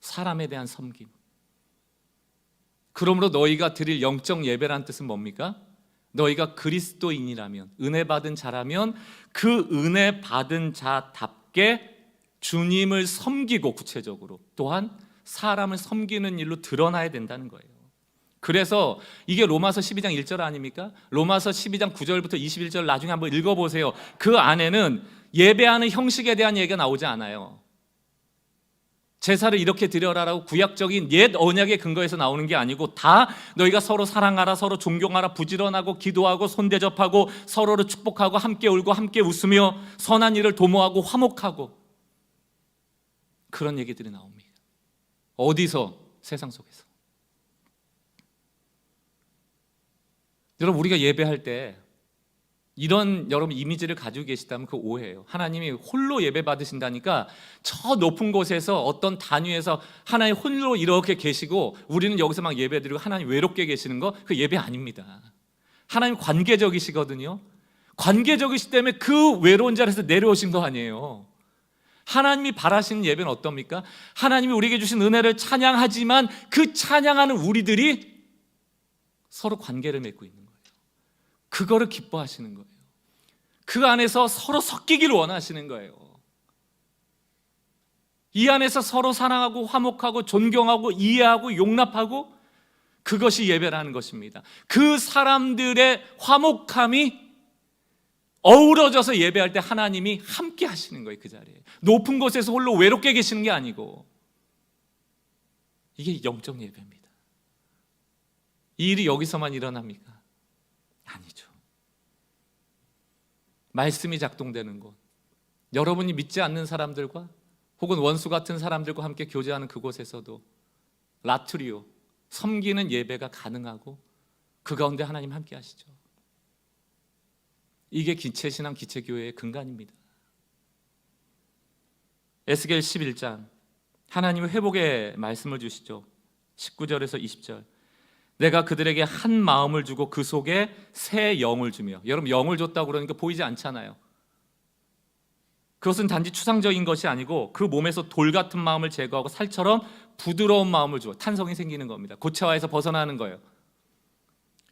사람에 대한 섬김. 그러므로 너희가 드릴 영적 예배란 뜻은 뭡니까? 너희가 그리스도인이라면, 은혜 받은 자라면 그 은혜 받은 자답게 주님을 섬기고, 구체적으로 또한 사람을 섬기는 일로 드러나야 된다는 거예요. 그래서 이게 로마서 12장 1절 아닙니까? 로마서 12장 9절부터 21절 나중에 한번 읽어보세요. 그 안에는 예배하는 형식에 대한 얘기가 나오지 않아요. 제사를 이렇게 드려라라고 구약적인 옛 언약의 근거에서 나오는 게 아니고, 다 너희가 서로 사랑하라, 서로 존경하라, 부지런하고 기도하고 손대접하고 서로를 축복하고 함께 울고 함께 웃으며 선한 일을 도모하고 화목하고, 그런 얘기들이 나옵니다. 어디서? 세상 속에서. 여러분, 우리가 예배할 때 이런 여러분 이미지를 가지고 계시다면 그 오해예요. 하나님이 홀로 예배 받으신다니까 저 높은 곳에서 어떤 단위에서 하나님 홀로 이렇게 계시고 우리는 여기서 막 예배드리고 하나님 외롭게 계시는 거, 그 예배 아닙니다. 하나님 관계적이시거든요. 관계적이시 때문에 그 외로운 자리에서 내려오신 거 아니에요. 하나님이 바라시는 예배는 어떻습니까? 하나님이 우리에게 주신 은혜를 찬양하지만 그 찬양하는 우리들이 서로 관계를 맺고 있는 거예요. 그거를 기뻐하시는 거예요. 그 안에서 서로 섞이기를 원하시는 거예요. 이 안에서 서로 사랑하고 화목하고 존경하고 이해하고 용납하고, 그것이 예배라는 것입니다. 그 사람들의 화목함이 어우러져서 예배할 때 하나님이 함께 하시는 거예요. 그 자리에 높은 곳에서 홀로 외롭게 계시는 게 아니고, 이게 영적 예배입니다. 이 일이 여기서만 일어납니까? 아니죠. 말씀이 작동되는 곳, 여러분이 믿지 않는 사람들과 혹은 원수 같은 사람들과 함께 교제하는 그곳에서도 라트리오, 섬기는 예배가 가능하고, 그 가운데 하나님 함께 하시죠. 이게 기체신앙, 기체교회의 근간입니다. 에스겔 11장, 하나님은 회복의 말씀을 주시죠. 19절에서 20절. 내가 그들에게 한 마음을 주고 그 속에 새 영을 주며. 여러분, 영을 줬다고 그러니까 보이지 않잖아요. 그것은 단지 추상적인 것이 아니고 그 몸에서 돌 같은 마음을 제거하고 살처럼 부드러운 마음을 주어 탄성이 생기는 겁니다. 고체화에서 벗어나는 거예요.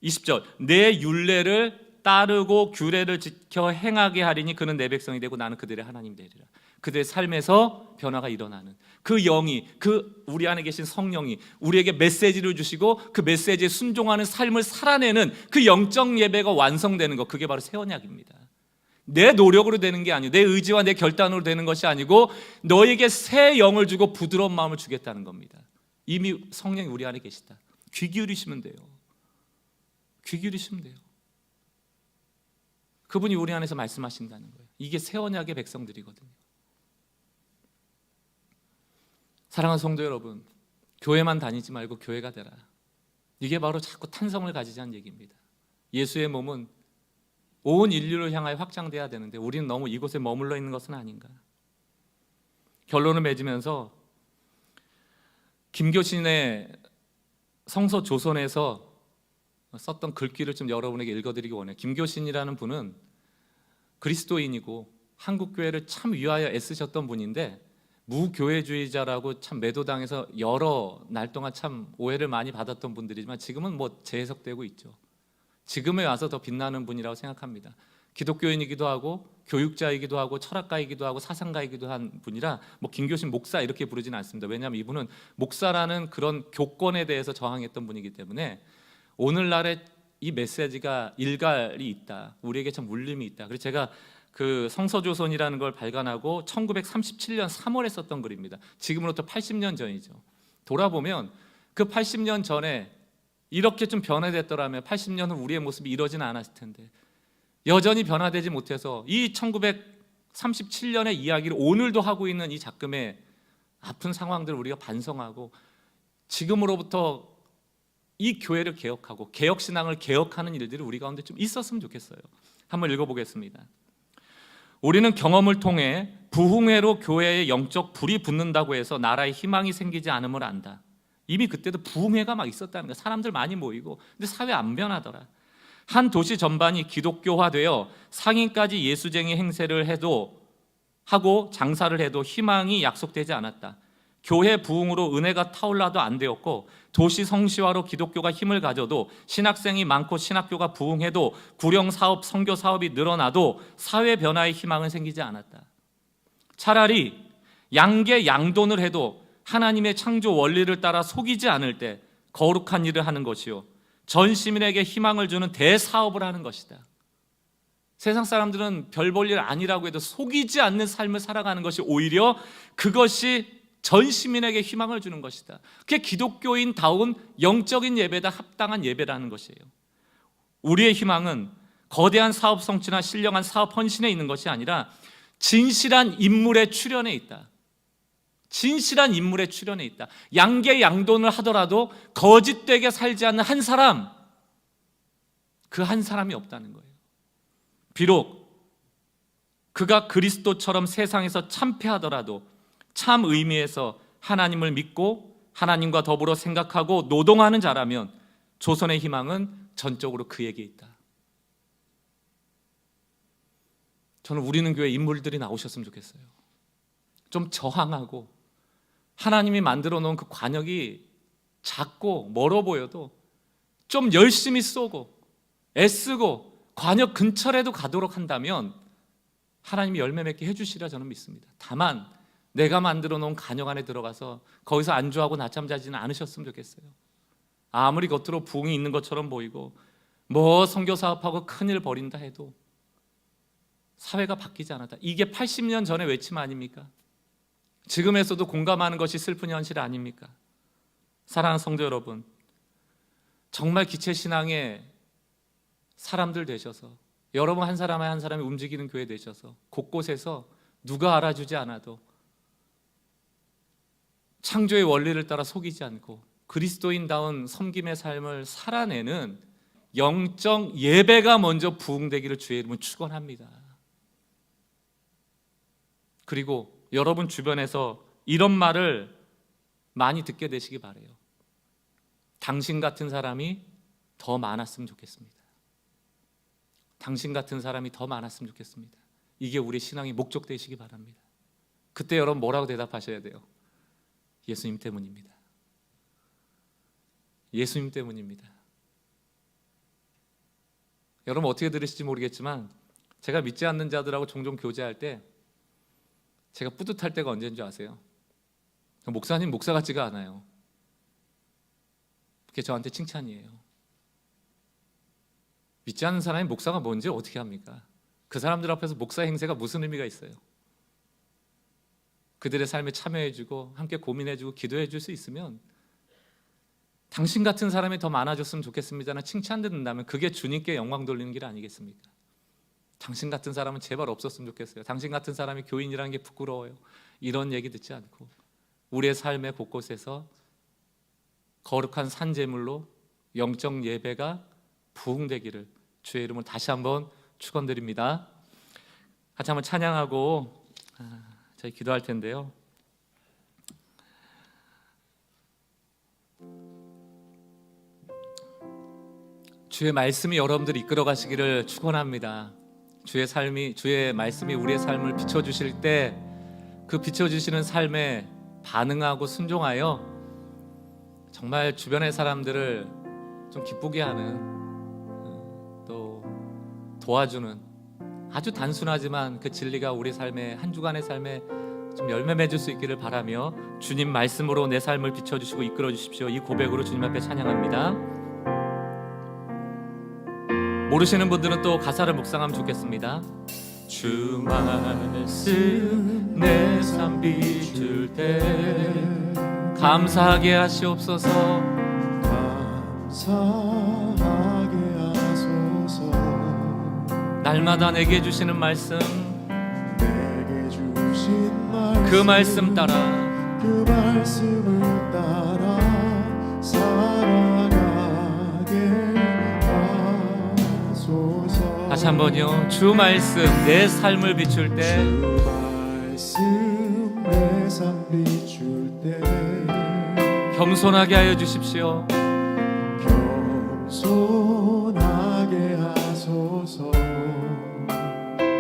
20절. 내 율례를 따르고 규례를 지켜 행하게 하리니 그는 내 백성이 되고 나는 그들의 하나님이 되리라. 그들의 삶에서 변화가 일어나는, 그 영이, 그 우리 안에 계신 성령이 우리에게 메시지를 주시고 그 메시지에 순종하는 삶을 살아내는 그 영적 예배가 완성되는 것, 그게 바로 새 언약입니다. 내 노력으로 되는 게 아니고 내 의지와 내 결단으로 되는 것이 아니고 너에게 새 영을 주고 부드러운 마음을 주겠다는 겁니다. 이미 성령이 우리 안에 계시다. 귀 기울이시면 돼요. 귀 기울이시면 돼요. 그분이 우리 안에서 말씀하신다는 거예요. 이게 새 언약의 백성들이거든요. 사랑하는 성도 여러분, 교회만 다니지 말고 교회가 되라. 이게 바로 자꾸 탄성을 가지자는 얘기입니다. 예수의 몸은 온 인류를 향하여 확장돼야 되는데 우리는 너무 이곳에 머물러 있는 것은 아닌가. 결론을 맺으면서 김교신의 성서 조선에서 썼던 글귀를 좀 여러분에게 읽어드리기 원해요. 김교신이라는 분은 그리스도인이고 한국교회를 참 위하여 애쓰셨던 분인데, 무교회주의자라고 참 매도당해서 여러 날 동안 참 오해를 많이 받았던 분들이지만 지금은 뭐 재해석되고 있죠. 지금에 와서 더 빛나는 분이라고 생각합니다. 기독교인이기도 하고 교육자이기도 하고 철학가이기도 하고 사상가이기도 한 분이라 뭐 김교신 목사 이렇게 부르지는 않습니다. 왜냐하면 이분은 목사라는 그런 교권에 대해서 저항했던 분이기 때문에 오늘날의 이 메시지가 일갈이 있다, 우리에게 참 울림이 있다. 그래서 제가 그 성서조선이라는 걸 발간하고 1937년 3월에 썼던 글입니다. 지금으로부터 80년 전이죠. 돌아보면 그 80년 전에 이렇게 좀 변화됐더라면 80년 후 우리의 모습이 이러지는 않았을 텐데, 여전히 변화되지 못해서 이 1937년의 이야기를 오늘도 하고 있는 이 작금의 아픈 상황들을 우리가 반성하고 지금으로부터 이 교회를 개혁하고 개혁신앙을 개혁하는 일들이 우리 가운데 좀 있었으면 좋겠어요. 한번 읽어보겠습니다. 우리는 경험을 통해 부흥회로 교회에 영적 불이 붙는다고 해서 나라에 희망이 생기지 않음을 안다. 이미 그때도 부흥회가 막 있었다는 거야. 사람들 많이 모이고. 근데 사회 안 변하더라. 한 도시 전반이 기독교화되어 상인까지 예수쟁이 행세를 해도 하고 장사를 해도 희망이 약속되지 않았다. 교회 부흥으로 은혜가 타올라도 안 되었고, 도시 성시화로 기독교가 힘을 가져도, 신학생이 많고 신학교가 부흥해도, 구령 사업, 선교 사업이 늘어나도 사회 변화의 희망은 생기지 않았다. 차라리 양계 양돈을 해도 하나님의 창조 원리를 따라 속이지 않을 때 거룩한 일을 하는 것이요, 전 시민에게 희망을 주는 대사업을 하는 것이다. 세상 사람들은 별 볼 일 아니라고 해도 속이지 않는 삶을 살아가는 것이 오히려 그것이 전 시민에게 희망을 주는 것이다. 그게 기독교인다운 영적인 예배다, 합당한 예배라는 것이에요. 우리의 희망은 거대한 사업 성취나 신령한 사업 헌신에 있는 것이 아니라 진실한 인물의 출현에 있다. 진실한 인물의 출현에 있다. 양계 양돈을 하더라도 거짓되게 살지 않는 한 사람, 그 한 사람이 없다는 거예요. 비록 그가 그리스도처럼 세상에서 참패하더라도 참 의미에서 하나님을 믿고 하나님과 더불어 생각하고 노동하는 자라면 조선의 희망은 전적으로 그에게 있다. 저는 우리는 교회 인물들이 나오셨으면 좋겠어요. 좀 저항하고, 하나님이 만들어 놓은 그 관역이 작고 멀어 보여도 좀 열심히 쏘고 애쓰고 관역 근처라도 가도록 한다면 하나님이 열매 맺게 해주시리라 저는 믿습니다. 다만 내가 만들어 놓은 관역 안에 들어가서 거기서 안주하고 낮잠 자지는 않으셨으면 좋겠어요. 아무리 겉으로 부흥이 있는 것처럼 보이고 뭐 선교 사업하고 큰일 벌인다 해도 사회가 바뀌지 않았다. 이게 80년 전의 외침 아닙니까? 지금에서도 공감하는 것이 슬픈 현실 아닙니까? 사랑하는 성도 여러분, 정말 기체신앙의 사람들 되셔서, 여러분 한 사람 한 사람이 움직이는 교회 되셔서 곳곳에서 누가 알아주지 않아도 창조의 원리를 따라 속이지 않고 그리스도인다운 섬김의 삶을 살아내는 영적 예배가 먼저 부흥되기를 주의 이름으로 축원합니다. 그리고 여러분 주변에서 이런 말을 많이 듣게 되시기 바라요. 당신 같은 사람이 더 많았으면 좋겠습니다. 당신 같은 사람이 더 많았으면 좋겠습니다. 이게 우리 신앙의 목적 되시기 바랍니다. 그때 여러분 뭐라고 대답하셔야 돼요? 예수님 때문입니다. 예수님 때문입니다. 여러분 어떻게 들으실지 모르겠지만 제가 믿지 않는 자들하고 종종 교제할 때 제가 뿌듯할 때가 언제인 줄 아세요? 목사님 목사 같지가 않아요. 그게 저한테 칭찬이에요. 믿지 않는 사람이 목사가 뭔지 어떻게 합니까? 그 사람들 앞에서 목사 행세가 무슨 의미가 있어요? 그들의 삶에 참여해주고 함께 고민해주고 기도해줄 수 있으면, 당신 같은 사람이 더 많아졌으면 좋겠습니다는 칭찬 듣는다면 그게 주님께 영광 돌리는 길 아니겠습니까? 당신 같은 사람은 제발 없었으면 좋겠어요. 당신 같은 사람이 교인이라는 게 부끄러워요. 이런 얘기 듣지 않고 우리의 삶의 곳곳에서 거룩한 산제물로 영적 예배가 부흥되기를 주의 이름으로 다시 한번 축원드립니다. 같이 한번 찬양하고 저희 기도할 텐데요. 주의 말씀이 여러분들 이끌어 가시기를 축원합니다. 주의 말씀이 우리의 삶을 비춰 주실 때 그 비춰 주시는 삶에 반응하고 순종하여 정말 주변의 사람들을 좀 기쁘게 하는, 또 도와주는, 아주 단순하지만 그 진리가 우리 삶의 한 주간의 삶에 좀 열매 맺을 수 있기를 바라며, 주님 말씀으로 내 삶을 비춰주시고 이끌어 주십시오. 이 고백으로 주님 앞에 찬양합니다. 모르시는 분들은 또 가사를 묵상하면 좋겠습니다. 주 말씀 내 삶 비출 때 감사하게 하시옵소서. 감사하게 하소서. 날마다 내게 주시는 말씀, 내게 주신 말씀, 그 말씀 따라, 그 말씀을 따라 살아가게 하소서. 다시 한번요. 주 말씀 내 삶을 비출 때, 주 말씀 내 삶 비출 때 겸손하게 하여 주십시오. 겸손하게 하소서.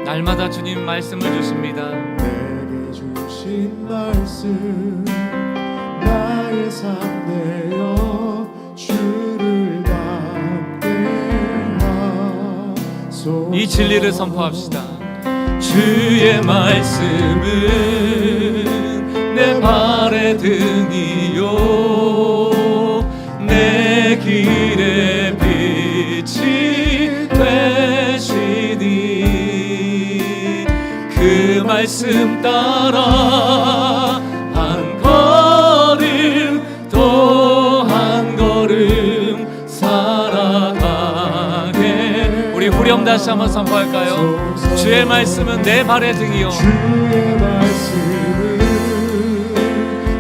날마다 주님 말씀을 주십니다. 내게 주신 말씀, 나의 삶 되어 주를 닮게 하소서. 이 진리를 선포합시다. 주의 말씀은 내 발의 등이요 내 길의 빛이 되시니 그 말씀 따라 한 걸음 또 한 걸음 살아가게. 우리 후렴 다시 한번 선포할까요? 주의 말씀은 내 발의 등이요 주의 말씀은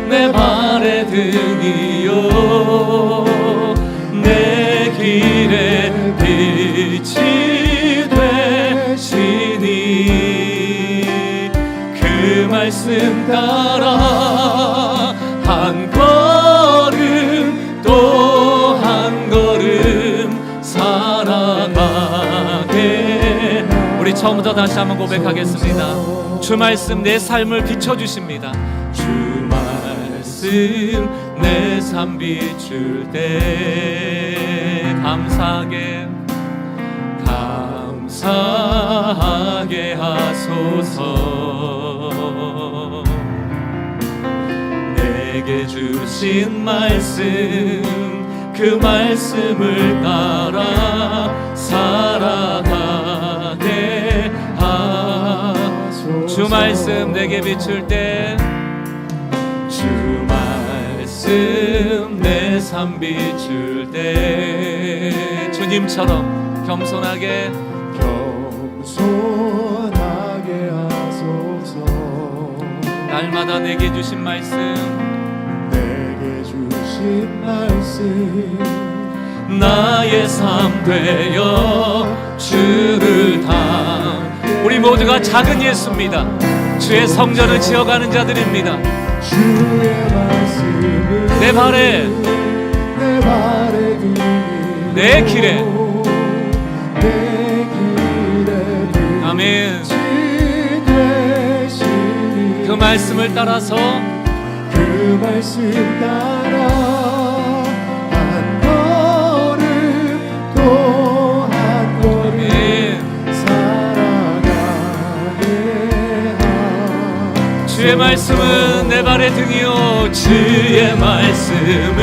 내 발의 등이요 내 길의 빛이 되시니 그 말씀 따라 한 걸음 또 한 걸음 살아가게. 우리 처음부터 다시 한번 고백하겠습니다. 주 말씀 내 삶을 비춰주십니다. 주 말씀 내 삶 비출 때 감사하게 하소서. 내게 주신 말씀 그 말씀을 따라 살아가게 하소서. 주 말씀 내게 비출 때 주 말씀 내 삶 비출 때 주님처럼 겸손하게 하소서. 날마다 내게 주신 말씀 내게 주신 말씀 나의 삶 되어 주를 우리 모두가 작은 예수입니다. 주의 성전을 지어가는 자들입니다. 주의 말씀은 내 발에 내 발의 등이요 내 길에 내 길에 아멘. 빛이 되시니 그 말씀을 따라서 그 말씀 따라 한 걸음 또 한 걸음 아멘. 살아가게 하소서. 주의 말씀은 내 발의 등이요 주의 말씀은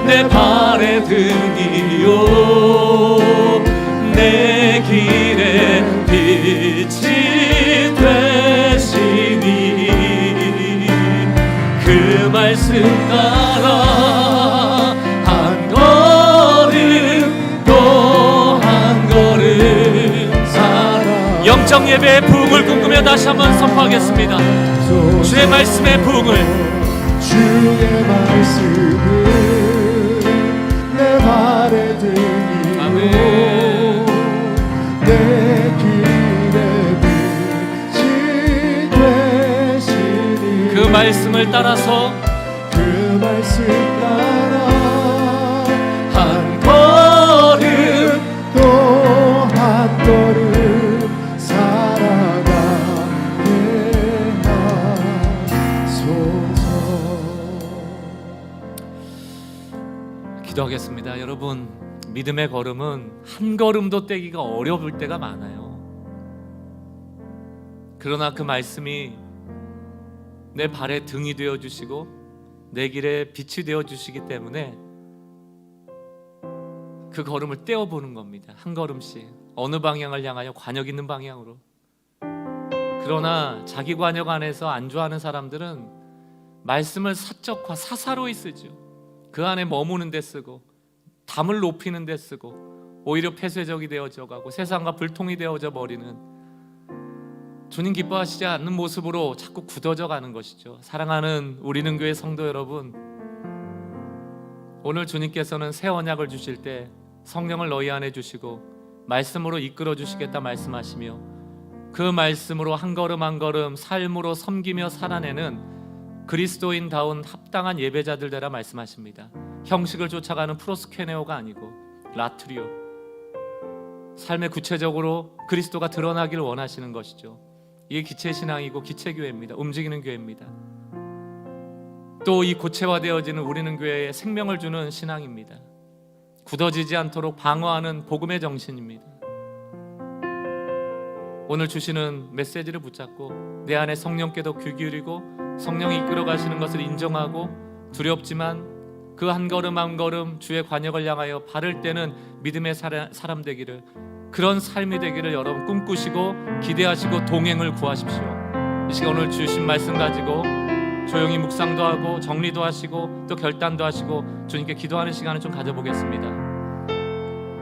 내 발의 등이요 내 길의 빛이 되시니 그 말씀 따라 한 걸음 또 한 걸음 살아. 영적 예배의 부흥을 꿈꾸며 다시 한번 선포하겠습니다. 주의 말씀의 부흥을 주의 말씀은 내 발의 등이요 아멘. 내 길의 빛이 되시니 그 말씀을 따라서 그 말씀 따라 한 걸음 또 한 걸음 살아가게 하소서. 기도하겠습니다. 여러분, 믿음의 걸음은 한 걸음도 떼기가 어려울 때가 많아요. 그러나 그 말씀이 내 발의 등이 되어주시고 내 길에 빛이 되어주시기 때문에 그 걸음을 떼어보는 겁니다. 한 걸음씩 어느 방향을 향하여 관역 있는 방향으로. 그러나 자기 관역 안에서 안주하는 사람들은 말씀을 사적화 사사로이 쓰죠. 그 안에 머무는 데 쓰고 담을 높이는 데 쓰고 오히려 폐쇄적이 되어져 가고 세상과 불통이 되어져 버리는, 주님 기뻐하시지 않는 모습으로 자꾸 굳어져 가는 것이죠. 사랑하는 우리는 교회 성도 여러분, 오늘 주님께서는 새 언약을 주실 때 성령을 너희 안에 주시고 말씀으로 이끌어 주시겠다 말씀하시며 그 말씀으로 한 걸음 한 걸음 삶으로 섬기며 살아내는 그리스도인다운 합당한 예배자들 되라 말씀하십니다. 형식을 쫓아가는 프로스케네오가 아니고 라트리오, 삶에 구체적으로 그리스도가 드러나기를 원하시는 것이죠. 이게 기체신앙이고 기체교회입니다. 움직이는 교회입니다. 또 이 고체화되어지는 우리는 교회에 생명을 주는 신앙입니다. 굳어지지 않도록 방어하는 복음의 정신입니다. 오늘 주시는 메시지를 붙잡고 내 안에 성령께도 귀 기울이고 성령이 이끌어 가시는 것을 인정하고 두렵지만 그 한 걸음 한 걸음 주의 관역을 향하여 바를 때는 믿음의 사람 되기를, 그런 삶이 되기를 여러분 꿈꾸시고 기대하시고 동행을 구하십시오. 이 시간 오늘 주신 말씀 가지고 조용히 묵상도 하고 정리도 하시고 또 결단도 하시고 주님께 기도하는 시간을 좀 가져보겠습니다.